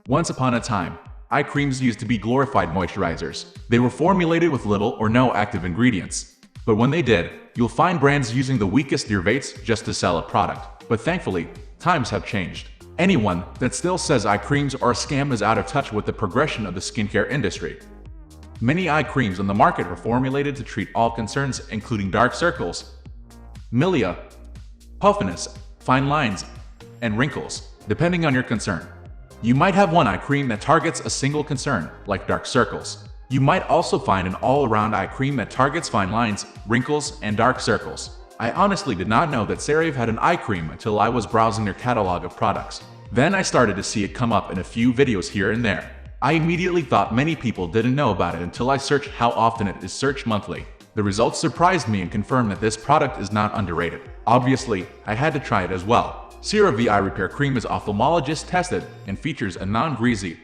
Once upon a time, eye creams used to be glorified moisturizers. They were formulated with little or no active ingredients. But when they did, you'll find brands using the weakest derivates just to sell a product. But thankfully, times have changed. Anyone that still says eye creams are a scam is out of touch with the progression of the skincare industry. Many eye creams on the market are formulated to treat all concerns, including dark circles, milia, puffiness, fine lines, and wrinkles, depending on your concern. You might have one eye cream that targets a single concern, like dark circles. You might also find an all-around eye cream that targets fine lines, wrinkles, and dark circles. I honestly did not know that Cerave had an eye cream until I was browsing their catalog of products. Then I started to see it come up in a few videos here and there. I immediately thought many people didn't know about it until I searched how often it is searched monthly. The results surprised me and confirmed that this product is not underrated. Obviously, I had to try it as well. Cerave Eye Repair Cream is ophthalmologist tested and features a non-greasy,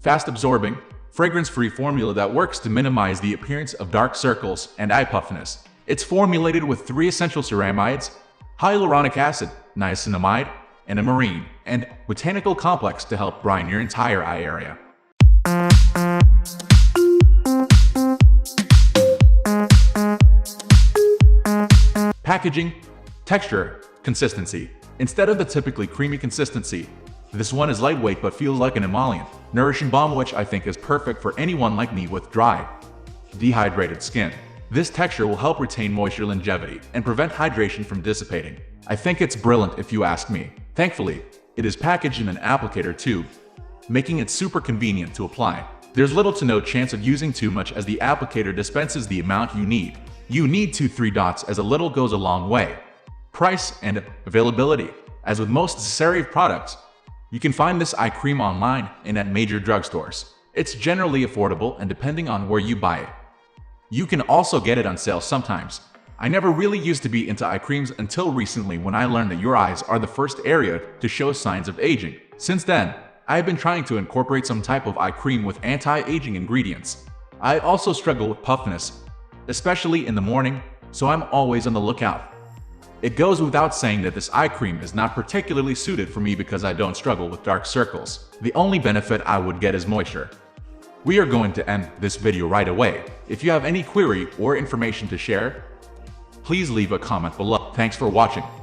fast-absorbing, fragrance-free formula that works to minimize the appearance of dark circles and eye puffiness. It's formulated with 3 essential ceramides, hyaluronic acid, niacinamide, and a marine and botanical complex to help brighten your entire eye area. Packaging, texture, consistency. Instead of the typically creamy consistency, this one is lightweight but feels like an emollient, nourishing balm, which I think is perfect for anyone like me with dry, dehydrated skin. This texture will help retain moisture longevity and prevent hydration from dissipating. I think it's brilliant if you ask me. Thankfully, it is packaged in an applicator tube, making it super convenient to apply. There's little to no chance of using too much as the applicator dispenses the amount you need. You need 2-3 dots as a little goes a long way. Price and availability. As with most Cerave products, you can find this eye cream online and at major drugstores. It's generally affordable and depending on where you buy it. You can also get it on sale sometimes. I never really used to be into eye creams until recently when I learned that your eyes are the first area to show signs of aging. Since then, I have been trying to incorporate some type of eye cream with anti-aging ingredients. I also struggle with puffiness, especially in the morning, so I'm always on the lookout. It goes without saying that this eye cream is not particularly suited for me because I don't struggle with dark circles. The only benefit I would get is moisture. We are going to end this video right away. If you have any query or information to share, please leave a comment below. Thanks for watching.